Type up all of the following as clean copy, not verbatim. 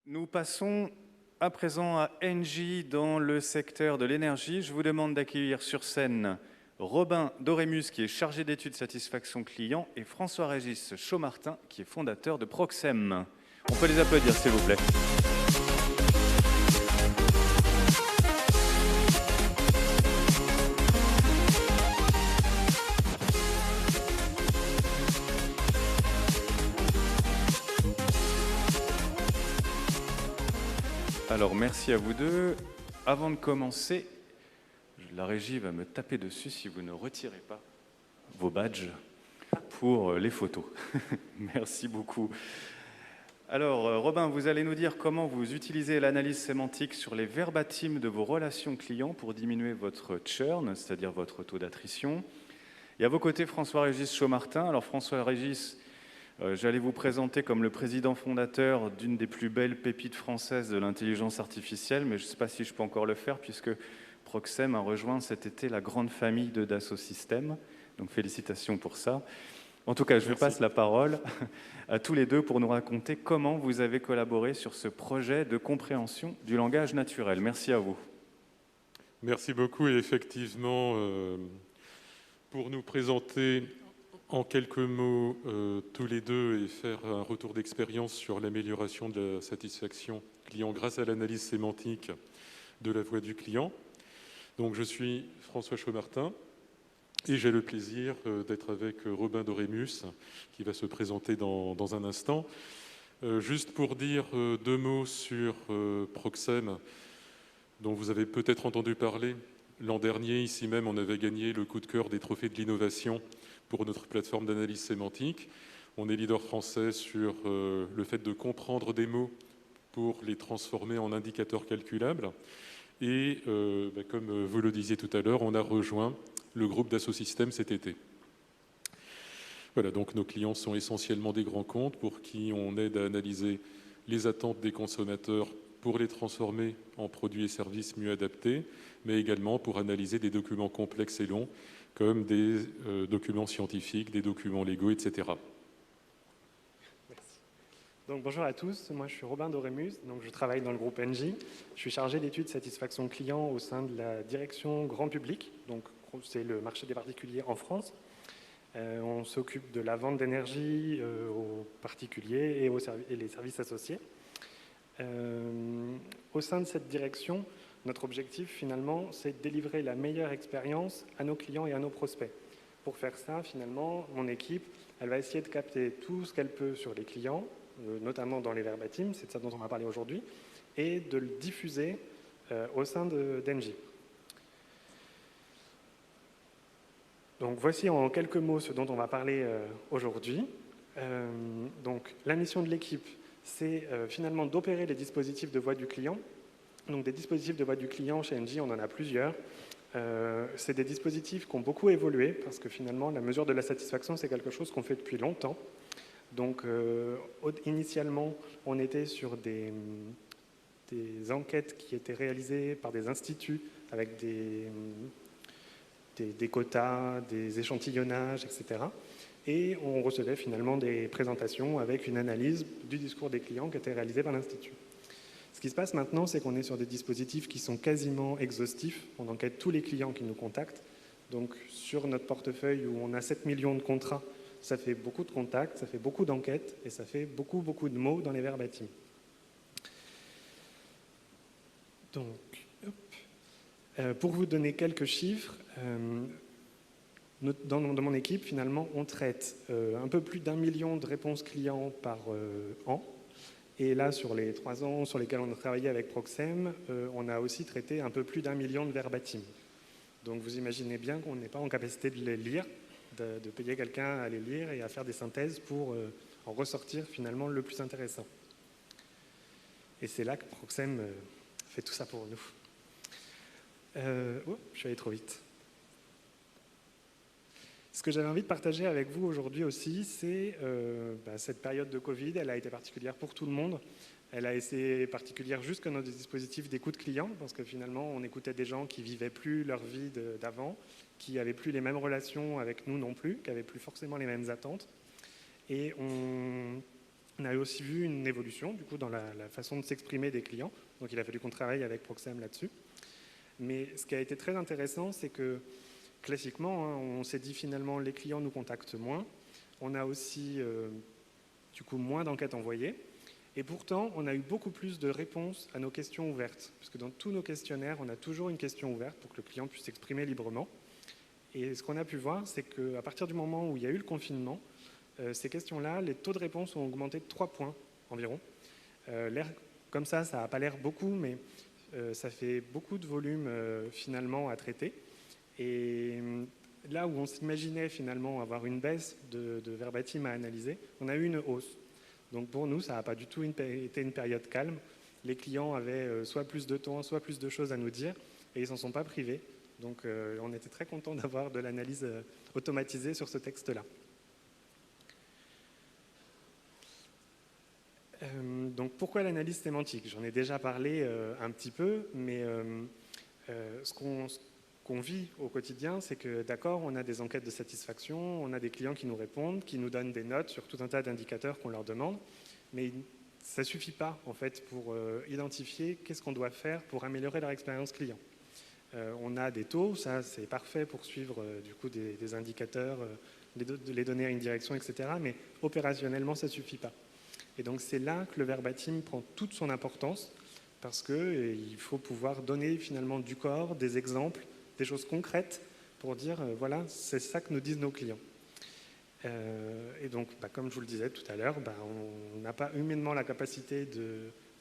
Nous passons à présent à Engie dans le secteur de l'énergie. Je vous demande d'accueillir sur scène Robin Dorémus, qui est chargé d'études satisfaction client, et François-Régis Chaumartin, qui est fondateur de Proxem. On peut les applaudir, s'il vous plaît. Alors, merci à vous deux. Avant de commencer, la régie va me taper dessus si vous ne retirez pas vos badges pour les photos. Merci beaucoup. Alors, Robin, vous allez nous dire comment vous utilisez l'analyse sémantique sur les verbatims de vos relations clients pour diminuer votre churn, c'est-à-dire votre taux d'attrition. Et à vos côtés, François-Régis Chaumartin. Alors, François-Régis, j'allais vous présenter comme le président fondateur d'une des plus belles pépites françaises de l'intelligence artificielle, mais je ne sais pas si je peux encore le faire, puisque Proxem a rejoint cet été la grande famille de Dassault Systèmes. Donc félicitations pour ça. En tout cas, je vous passe la parole à tous les deux pour nous raconter comment vous avez collaboré sur ce projet de compréhension du langage naturel. Merci à vous. Merci beaucoup. Et effectivement, pour nous présenter en quelques mots tous les deux et faire un retour d'expérience sur l'amélioration de la satisfaction client grâce à l'analyse sémantique de la voix du client. Donc, je suis François Chaumartin et j'ai le plaisir d'être avec Robin Dorémus qui va se présenter dans un instant. Juste pour dire deux mots sur Proxem, dont vous avez peut-être entendu parler. L'an dernier, ici même, on avait gagné le coup de cœur des trophées de l'innovation pour notre plateforme d'analyse sémantique. On est leader français sur le fait de comprendre des mots pour les transformer en indicateurs calculables. Et comme vous le disiez tout à l'heure, on a rejoint le groupe Dassault Systèmes cet été. Voilà, donc nos clients sont essentiellement des grands comptes pour qui on aide à analyser les attentes des consommateurs pour les transformer en produits et services mieux adaptés, mais également pour analyser des documents complexes et longs, comme des documents scientifiques, des documents légaux, etc. Merci. Donc, bonjour à tous, moi je suis Robin Dorémus, donc je travaille dans le groupe Engie. Je suis chargé d'études satisfaction client au sein de la direction grand public, donc c'est le marché des particuliers en France. On s'occupe de la vente d'énergie aux particuliers et les services associés. Au sein de cette direction, notre objectif finalement, c'est de délivrer la meilleure expérience à nos clients et à nos prospects. Pour faire ça, finalement, mon équipe, elle va essayer de capter tout ce qu'elle peut sur les clients, notamment dans les verbatims, c'est de ça dont on va parler aujourd'hui, et de le diffuser au sein d'Engie. Donc voici en quelques mots ce dont on va parler aujourd'hui. Donc la mission de l'équipe, c'est finalement d'opérer les dispositifs de voix du client. Donc des dispositifs de voix du client chez Engie, on en a plusieurs. C'est des dispositifs qui ont beaucoup évolué parce que finalement la mesure de la satisfaction, c'est quelque chose qu'on fait depuis longtemps. Donc initialement, on était sur des enquêtes qui étaient réalisées par des instituts avec des quotas, des échantillonnages, etc. Et on recevait finalement des présentations avec une analyse du discours des clients qui était réalisée par l'Institut. Ce qui se passe maintenant, c'est qu'on est sur des dispositifs qui sont quasiment exhaustifs. On enquête tous les clients qui nous contactent. Donc sur notre portefeuille où on a 7 millions de contrats, ça fait beaucoup de contacts, ça fait beaucoup d'enquêtes et ça fait beaucoup de mots dans les verbatims. Donc, pour vous donner quelques chiffres, dans mon équipe, finalement, on traite un peu plus d'1 million de réponses clients par an. Et là, sur les 3 ans sur lesquels on a travaillé avec Proxem, on a aussi traité un peu plus d'1 million de verbatims. Donc vous imaginez bien qu'on n'est pas en capacité de les lire, de payer quelqu'un à les lire et à faire des synthèses pour en ressortir finalement le plus intéressant. Et c'est là que Proxem fait tout ça pour nous. Je suis allé trop vite. Ce que j'avais envie de partager avec vous aujourd'hui aussi, c'est cette période de Covid. Elle a été particulière pour tout le monde. Elle a été particulière jusque dans nos dispositifs d'écoute client, parce que finalement, on écoutait des gens qui ne vivaient plus leur vie d'avant, qui n'avaient plus les mêmes relations avec nous non plus, qui n'avaient plus forcément les mêmes attentes. Et On a aussi vu une évolution du coup, dans la façon de s'exprimer des clients. Donc il a fallu qu'on travaille avec Proxem là-dessus. Mais ce qui a été très intéressant, c'est que classiquement, hein, on s'est dit finalement les clients nous contactent moins. On a aussi du coup moins d'enquêtes envoyées. Et pourtant, on a eu beaucoup plus de réponses à nos questions ouvertes. Parce que dans tous nos questionnaires, on a toujours une question ouverte pour que le client puisse s'exprimer librement. Et ce qu'on a pu voir, c'est qu'à partir du moment où il y a eu le confinement, ces questions-là, les taux de réponse ont augmenté de 3 points environ. Comme ça n'a pas l'air beaucoup, mais ça fait beaucoup de volume finalement à traiter. Et là où on s'imaginait finalement avoir une baisse de verbatim à analyser, on a eu une hausse. Donc pour nous, ça n'a pas du tout été une période calme. Les clients avaient soit plus de temps, soit plus de choses à nous dire, et ils ne s'en sont pas privés. Donc on était très contents d'avoir de l'analyse automatisée sur ce texte-là. Donc pourquoi l'analyse sémantique? J'en ai déjà parlé un petit peu, mais ce qu'on vit au quotidien, c'est que d'accord, on a des enquêtes de satisfaction, on a des clients qui nous répondent, qui nous donnent des notes sur tout un tas d'indicateurs qu'on leur demande, mais ça ne suffit pas en fait pour identifier qu'est-ce qu'on doit faire pour améliorer leur expérience client. On a des taux, ça c'est parfait pour suivre du coup des indicateurs, les donner à une direction, etc. Mais opérationnellement, ça ne suffit pas. Et donc c'est là que le verbatim prend toute son importance, parce qu'il faut pouvoir donner finalement du corps, des exemples, des choses concrètes pour dire voilà, c'est ça que nous disent nos clients. Et donc, comme je vous le disais tout à l'heure, on n'a pas humainement la capacité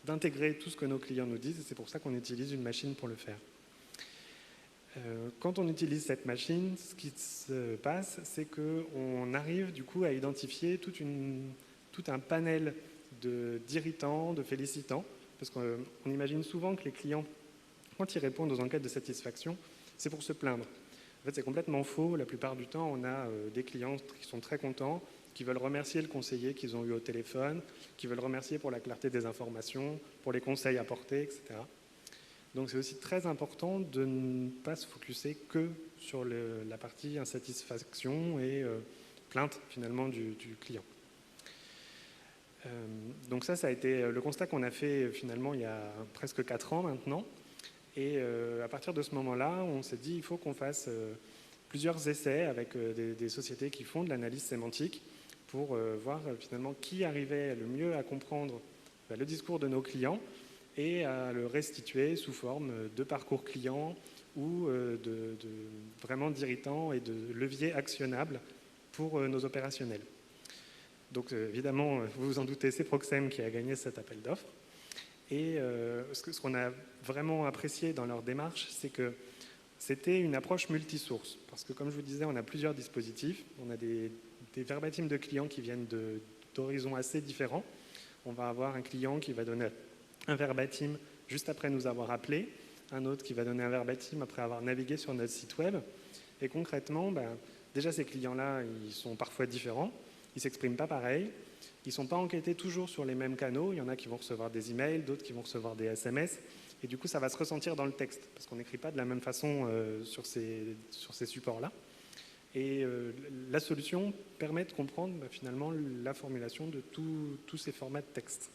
d'intégrer tout ce que nos clients nous disent, et c'est pour ça qu'on utilise une machine pour le faire. Quand on utilise cette machine, ce qui se passe, c'est qu'on arrive du coup à identifier tout un panel d'irritants, de félicitants, parce qu'on imagine souvent que les clients, quand ils répondent aux enquêtes de satisfaction, c'est pour se plaindre. En fait, c'est complètement faux. La plupart du temps, on a des clients qui sont très contents, qui veulent remercier le conseiller qu'ils ont eu au téléphone, qui veulent remercier pour la clarté des informations, pour les conseils apportés, etc. Donc c'est aussi très important de ne pas se focuser que sur la partie insatisfaction et plainte finalement du client. Donc ça a été le constat qu'on a fait finalement il y a presque 4 ans maintenant. Et à partir de ce moment-là, on s'est dit il faut qu'on fasse plusieurs essais avec des sociétés qui font de l'analyse sémantique pour voir finalement qui arrivait le mieux à comprendre le discours de nos clients et à le restituer sous forme de parcours client ou vraiment d'irritants et de leviers actionnables pour nos opérationnels. Donc évidemment, vous vous en doutez, c'est Proxem qui a gagné cet appel d'offres. Et ce qu'on a vraiment apprécié dans leur démarche, c'est que c'était une approche multisource. Parce que comme je vous disais, on a plusieurs dispositifs. On a des verbatims de clients qui viennent d'horizons assez différents. On va avoir un client qui va donner un verbatim juste après nous avoir appelé, un autre qui va donner un verbatim après avoir navigué sur notre site web. Et concrètement, déjà ces clients-là, ils sont parfois différents, ils ne s'expriment pas pareil, ils ne sont pas enquêtés toujours sur les mêmes canaux, il y en a qui vont recevoir des emails, d'autres qui vont recevoir des SMS, et du coup ça va se ressentir dans le texte, parce qu'on n'écrit pas de la même façon sur ces supports-là. Et la solution permet de comprendre finalement la formulation de tous ces formats de texte.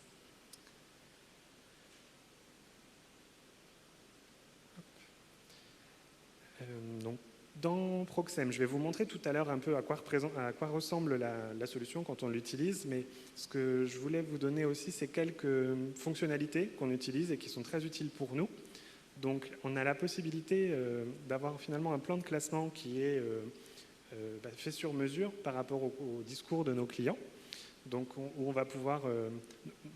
Donc, dans Proxem, je vais vous montrer tout à l'heure un peu à quoi ressemble la solution quand on l'utilise, mais ce que je voulais vous donner aussi, c'est quelques fonctionnalités qu'on utilise et qui sont très utiles pour nous. Donc, on a la possibilité d'avoir finalement un plan de classement qui est fait sur mesure par rapport au discours de nos clients. Donc, où on va pouvoir...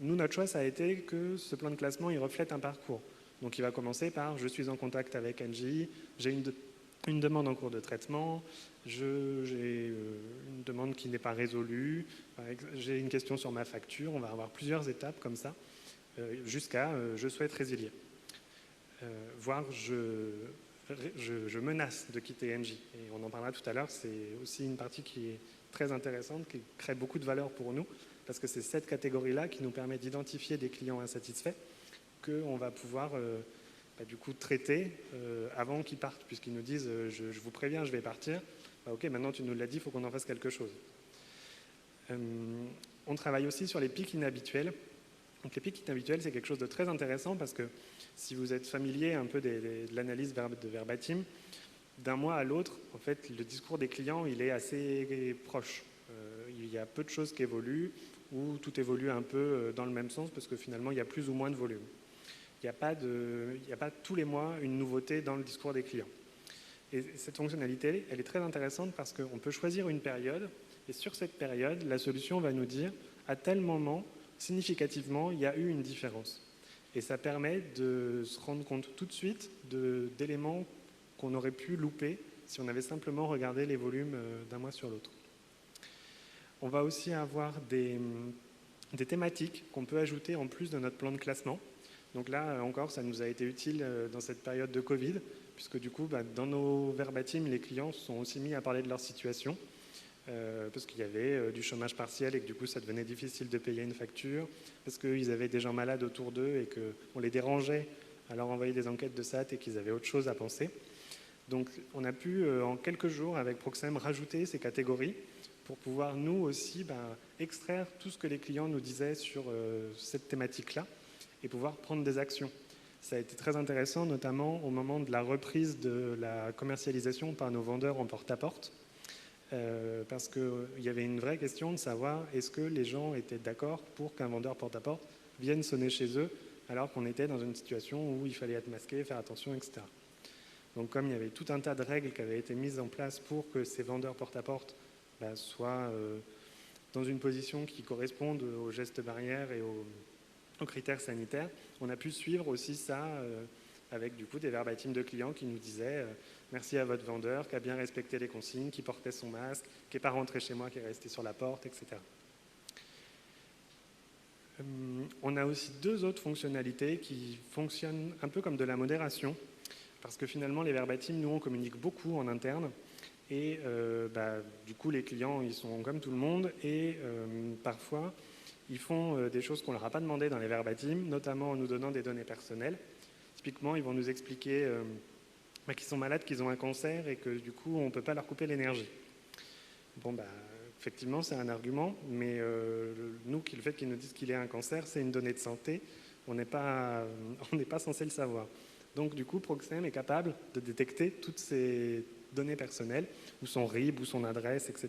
nous, notre choix, ça a été que ce plan de classement, il reflète un parcours. Donc, il va commencer par « Je suis en contact avec Engie, j'ai une demande en cours de traitement, j'ai une demande qui n'est pas résolue, j'ai une question sur ma facture ». On va avoir plusieurs étapes comme ça, jusqu'à « Je souhaite résilier ». Voire je menace de quitter Engie. Et on en parlera tout à l'heure, c'est aussi une partie qui est très intéressante, qui crée beaucoup de valeur pour nous, parce que c'est cette catégorie-là qui nous permet d'identifier des clients insatisfaits qu'on va pouvoir du coup traiter avant qu'ils partent, puisqu'ils nous disent je vous préviens, je vais partir. Ok, maintenant tu nous l'as dit, il faut qu'on en fasse quelque chose. On travaille aussi sur les pics inhabituels. Donc les pics inhabituels, c'est quelque chose de très intéressant parce que si vous êtes familier un peu de l'analyse de verbatim, d'un mois à l'autre, en fait, le discours des clients, il est assez proche. Il y a peu de choses qui évoluent ou tout évolue un peu dans le même sens parce que finalement, il y a plus ou moins de volume. Il n'y a pas tous les mois une nouveauté dans le discours des clients. Et cette fonctionnalité, elle est très intéressante parce qu'on peut choisir une période et sur cette période, la solution va nous dire à tel moment, significativement, il y a eu une différence. Et ça permet de se rendre compte tout de suite d'éléments qu'on aurait pu louper si on avait simplement regardé les volumes d'un mois sur l'autre. On va aussi avoir des thématiques qu'on peut ajouter en plus de notre plan de classement. Donc là, encore, ça nous a été utile dans cette période de Covid, puisque du coup, dans nos verbatim, les clients se sont aussi mis à parler de leur situation, parce qu'il y avait du chômage partiel et que du coup, ça devenait difficile de payer une facture, parce qu'ils avaient des gens malades autour d'eux et qu'on les dérangeait à leur envoyer des enquêtes de SAT et qu'ils avaient autre chose à penser. Donc, on a pu, en quelques jours, avec Proxem, rajouter ces catégories pour pouvoir, nous aussi, extraire tout ce que les clients nous disaient sur cette thématique-là et pouvoir prendre des actions. Ça a été très intéressant, notamment au moment de la reprise de la commercialisation par nos vendeurs en porte-à-porte, parce qu'il y avait une vraie question de savoir est-ce que les gens étaient d'accord pour qu'un vendeur porte-à-porte vienne sonner chez eux alors qu'on était dans une situation où il fallait être masqué, faire attention, etc. Donc comme il y avait tout un tas de règles qui avaient été mises en place pour que ces vendeurs porte-à-porte soient dans une position qui corresponde aux gestes barrières et aux critères sanitaires, on a pu suivre aussi ça avec du coup des verbatims de clients qui nous disaient merci à votre vendeur qui a bien respecté les consignes, qui portait son masque, qui n'est pas rentré chez moi, qui est resté sur la porte, etc. On a aussi deux autres fonctionnalités qui fonctionnent un peu comme de la modération, parce que finalement les verbatims, nous on communique beaucoup en interne, et du coup les clients ils sont comme tout le monde, et parfois ils font des choses qu'on ne leur a pas demandé dans les verbatims, notamment en nous donnant des données personnelles. Typiquement, ils vont nous expliquer qu'ils sont malades, qu'ils ont un cancer et que du coup, on ne peut pas leur couper l'énergie. Bon, effectivement, c'est un argument, mais nous, le fait qu'ils nous disent qu'il a un cancer, c'est une donnée de santé. On n'est pas censé le savoir. Donc, du coup, Proxem est capable de détecter toutes ces données personnelles, ou son RIB, ou son adresse, etc.,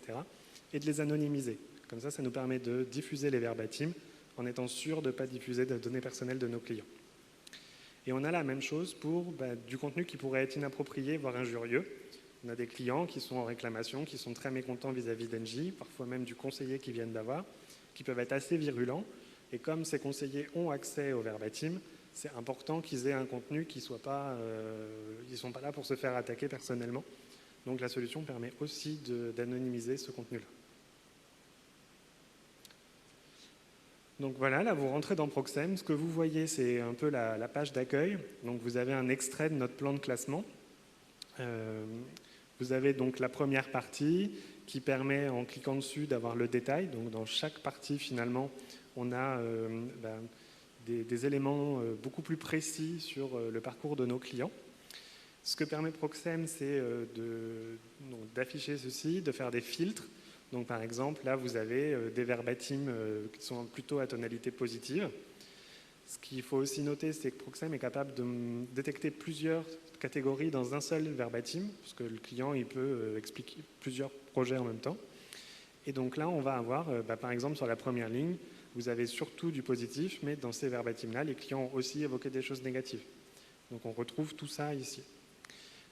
et de les anonymiser. Comme ça nous permet de diffuser les verbatims en étant sûr de ne pas diffuser de données personnelles de nos clients. Et on a la même chose pour du contenu qui pourrait être inapproprié, voire injurieux. On a des clients qui sont en réclamation, qui sont très mécontents vis-à-vis d'Engie, parfois même du conseiller qu'ils viennent d'avoir, qui peuvent être assez virulents. Et comme ces conseillers ont accès aux verbatim, c'est important qu'ils aient un contenu qui soit pas... ils ne sont pas là pour se faire attaquer personnellement. Donc la solution permet aussi d'anonymiser ce contenu-là. Donc voilà, là vous rentrez dans Proxem, ce que vous voyez c'est un peu la page d'accueil. Donc vous avez un extrait de notre plan de classement. Vous avez donc la première partie qui permet en cliquant dessus d'avoir le détail. Donc dans chaque partie finalement on a des éléments beaucoup plus précis sur le parcours de nos clients. Ce que permet Proxem c'est d'afficher ceci, de faire des filtres. Donc par exemple, là vous avez des verbatims qui sont plutôt à tonalité positive. Ce qu'il faut aussi noter, c'est que Proxem est capable de détecter plusieurs catégories dans un seul verbatim, parce que le client il peut expliquer plusieurs projets en même temps. Et donc là, on va avoir, par exemple sur la première ligne, vous avez surtout du positif, mais dans ces verbatims-là, les clients ont aussi évoqué des choses négatives. Donc on retrouve tout ça ici,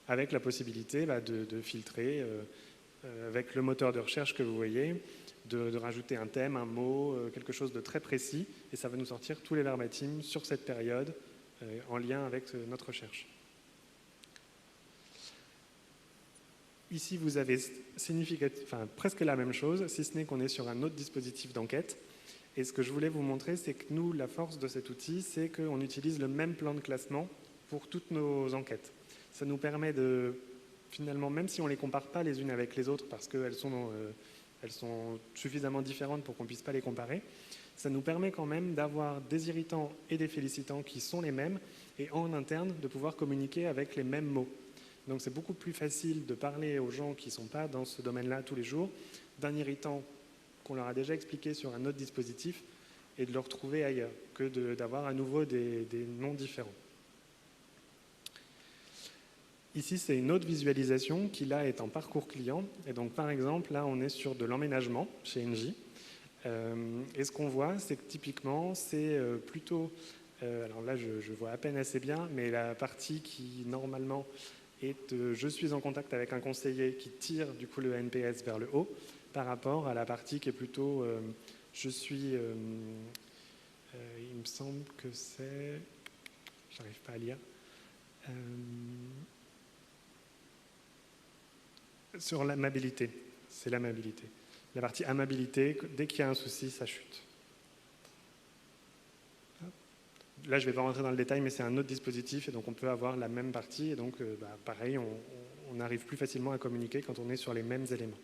avec la possibilité de filtrer avec le moteur de recherche que vous voyez, de rajouter un thème, un mot, quelque chose de très précis, et ça va nous sortir tous les verbatims sur cette période en lien avec notre recherche. Ici, vous avez presque la même chose, si ce n'est qu'on est sur un autre dispositif d'enquête. Et ce que je voulais vous montrer, c'est que nous, la force de cet outil, c'est qu'on utilise le même plan de classement pour toutes nos enquêtes. Ça nous permet de... Finalement, même si on ne les compare pas les unes avec les autres parce qu'elles sont suffisamment différentes pour qu'on ne puisse pas les comparer, ça nous permet quand même d'avoir des irritants et des félicitants qui sont les mêmes et en interne de pouvoir communiquer avec les mêmes mots. Donc c'est beaucoup plus facile de parler aux gens qui ne sont pas dans ce domaine-là tous les jours d'un irritant qu'on leur a déjà expliqué sur un autre dispositif et de le retrouver ailleurs, que d'avoir à nouveau des noms différents. Ici, c'est une autre visualisation qui, là, est en parcours client. Et donc, par exemple, là, on est sur de l'emménagement chez Engie. Et ce qu'on voit, c'est que typiquement, c'est plutôt... alors là, je vois à peine assez bien, mais la partie qui, normalement, est je suis en contact avec un conseiller qui tire, du coup, le NPS vers le haut, par rapport à la partie qui est plutôt je suis... il me semble que c'est... J'arrive pas à lire. Sur l'amabilité, c'est l'amabilité. La partie amabilité, dès qu'il y a un souci, ça chute. Là, je ne vais pas rentrer dans le détail, mais c'est un autre dispositif, et donc on peut avoir la même partie, et donc pareil, on arrive plus facilement à communiquer quand on est sur les mêmes éléments.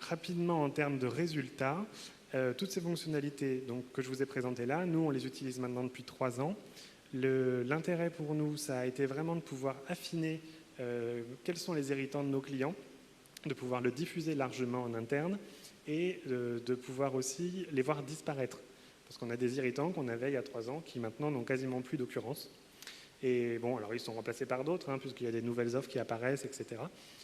Rapidement, en termes de résultats, toutes ces fonctionnalités donc, que je vous ai présentées là, nous, on les utilise maintenant depuis 3 ans. L'intérêt pour nous, ça a été vraiment de pouvoir affiner quels sont les irritants de nos clients, de pouvoir le diffuser largement en interne et de pouvoir aussi les voir disparaître. Parce qu'on a des irritants qu'on avait il y a 3 ans qui maintenant n'ont quasiment plus d'occurrence. Et bon, alors ils sont remplacés par d'autres, puisqu'il y a des nouvelles offres qui apparaissent, etc.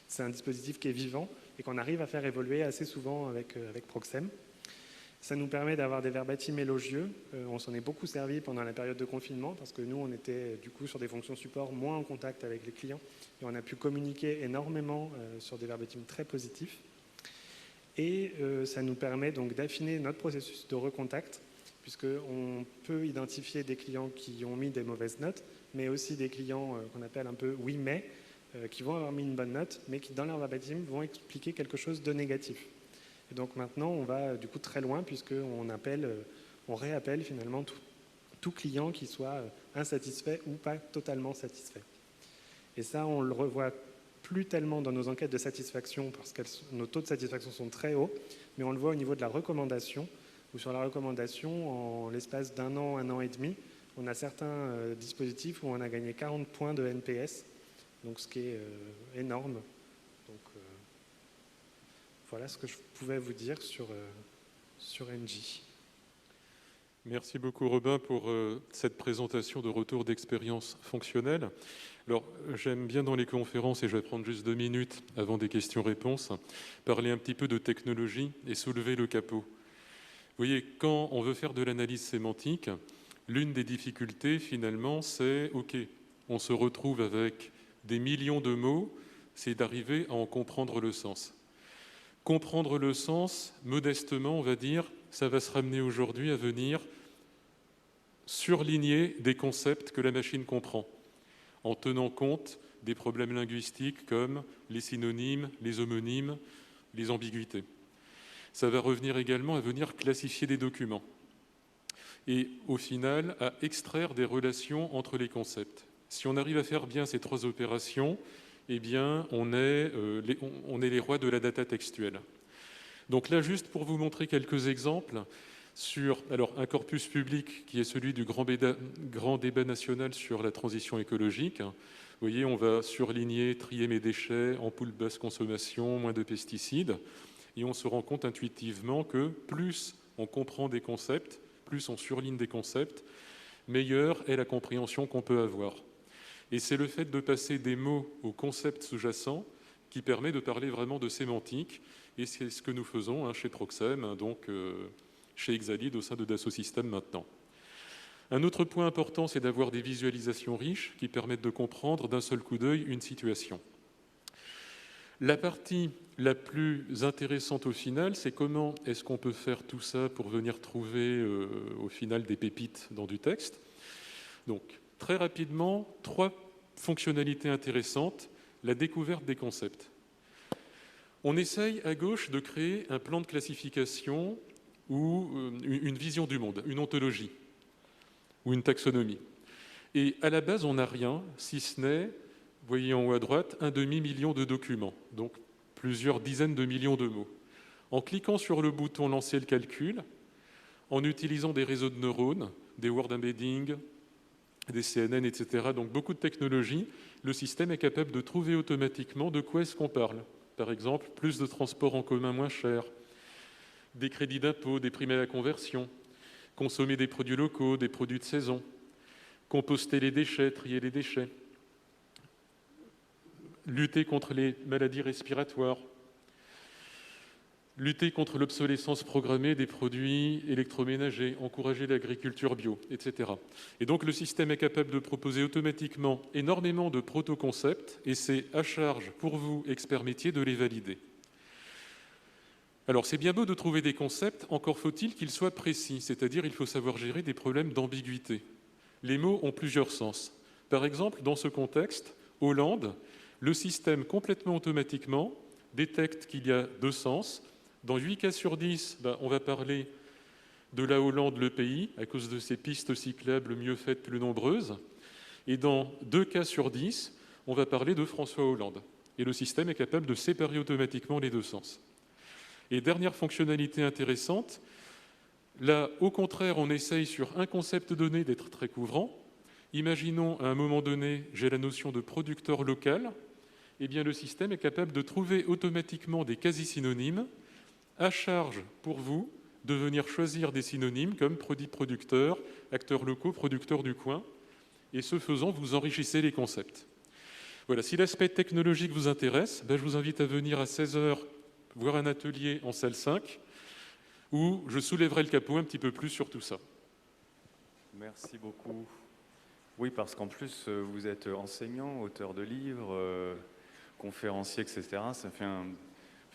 C'est un dispositif qui est vivant et qu'on arrive à faire évoluer assez souvent avec Proxem. Ça nous permet d'avoir des verbatims élogieux. On s'en est beaucoup servi pendant la période de confinement parce que nous, on était du coup sur des fonctions support moins en contact avec les clients et on a pu communiquer énormément sur des verbatims très positifs. Et ça nous permet donc d'affiner notre processus de recontact puisqu'on peut identifier des clients qui ont mis des mauvaises notes, mais aussi des clients qu'on appelle un peu « oui mais », qui vont avoir mis une bonne note, mais qui dans leur verbatim vont expliquer quelque chose de négatif. Et donc maintenant, on va du coup très loin puisqu'on réappelle finalement tout client qui soit insatisfait ou pas totalement satisfait. Et ça, on le revoit plus tellement dans nos enquêtes de satisfaction parce que nos taux de satisfaction sont très hauts, mais on le voit au niveau de la recommandation, où sur la recommandation, en l'espace d'1 an, 1 an et demi, on a certains dispositifs où on a gagné 40 points de NPS, donc ce qui est énorme. Donc, voilà ce que je pouvais vous dire sur Engie. Merci beaucoup Robin pour cette présentation de retour d'expérience fonctionnelle. Alors j'aime bien dans les conférences, et je vais prendre juste 2 minutes avant des questions-réponses, parler un petit peu de technologie et soulever le capot. Vous voyez, quand on veut faire de l'analyse sémantique, l'une des difficultés finalement c'est, ok, on se retrouve avec des millions de mots, c'est d'arriver à en comprendre le sens. Comprendre le sens, modestement, on va dire, ça va se ramener aujourd'hui à venir surligner des concepts que la machine comprend, en tenant compte des problèmes linguistiques comme les synonymes, les homonymes, les ambiguïtés. Ça va revenir également à venir classifier des documents et, au final, à extraire des relations entre les concepts. Si on arrive à faire bien ces 3 opérations, eh bien, on est les rois de la data textuelle. Donc là, juste pour vous montrer quelques exemples sur un corpus public qui est celui du grand débat national sur la transition écologique. Vous voyez, on va surligner trier mes déchets, ampoules basse consommation, moins de pesticides. Et on se rend compte intuitivement que plus on comprend des concepts, plus on surligne des concepts, meilleure est la compréhension qu'on peut avoir. Et c'est le fait de passer des mots aux concepts sous-jacents qui permet de parler vraiment de sémantique. Et c'est ce que nous faisons chez Proxem, donc chez Exalid au sein de Dassault Systèmes maintenant. Un autre point important, c'est d'avoir des visualisations riches qui permettent de comprendre d'un seul coup d'œil une situation. La partie la plus intéressante au final, c'est comment est-ce qu'on peut faire tout ça pour venir trouver au final des pépites dans du texte. Donc, très rapidement, 3 fonctionnalités intéressantes. La découverte des concepts. On essaye à gauche de créer un plan de classification ou une vision du monde, une ontologie ou une taxonomie. Et à la base, on n'a rien, si ce n'est, vous voyez en haut à droite, 1 demi-million de documents, donc plusieurs dizaines de millions de mots. En cliquant sur le bouton « Lancer le calcul », en utilisant des réseaux de neurones, des word embedding, des CNN, etc., donc beaucoup de technologies, le système est capable de trouver automatiquement de quoi est-ce qu'on parle. Par exemple, plus de transports en commun moins chers, des crédits d'impôt, des primes à la conversion, consommer des produits locaux, des produits de saison, composter les déchets, trier les déchets, lutter contre les maladies respiratoires, lutter contre l'obsolescence programmée des produits électroménagers, encourager l'agriculture bio, etc. Et donc le système est capable de proposer automatiquement énormément de proto-concepts et c'est à charge pour vous, experts métiers, de les valider. Alors c'est bien beau de trouver des concepts, encore faut-il qu'ils soient précis, c'est-à-dire il faut savoir gérer des problèmes d'ambiguïté. Les mots ont plusieurs sens. Par exemple, dans ce contexte, Hollande, le système complètement automatiquement détecte qu'il y a deux sens. Dans 8 cas sur 10, on va parler de la Hollande, le pays, à cause de ces pistes cyclables mieux faites, plus nombreuses. Et dans 2 cas sur 10, on va parler de François Hollande. Et le système est capable de séparer automatiquement les deux sens. Et dernière fonctionnalité intéressante, là, au contraire, on essaye sur un concept donné d'être très couvrant. Imaginons, à un moment donné, j'ai la notion de producteur local. Eh bien, le système est capable de trouver automatiquement des quasi-synonymes, à charge pour vous de venir choisir des synonymes comme produit producteur, acteurs locaux, producteurs du coin, et ce faisant, vous enrichissez les concepts. Voilà, si l'aspect technologique vous intéresse, je vous invite à venir à 16h voir un atelier en salle 5, où je soulèverai le capot un petit peu plus sur tout ça. Merci beaucoup. Oui, parce qu'en plus, vous êtes enseignant, auteur de livres, conférencier, etc. Ça fait un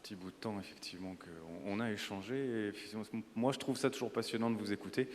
petit bout de temps, effectivement, qu'on a échangé. Et moi, je trouve ça toujours passionnant de vous écouter.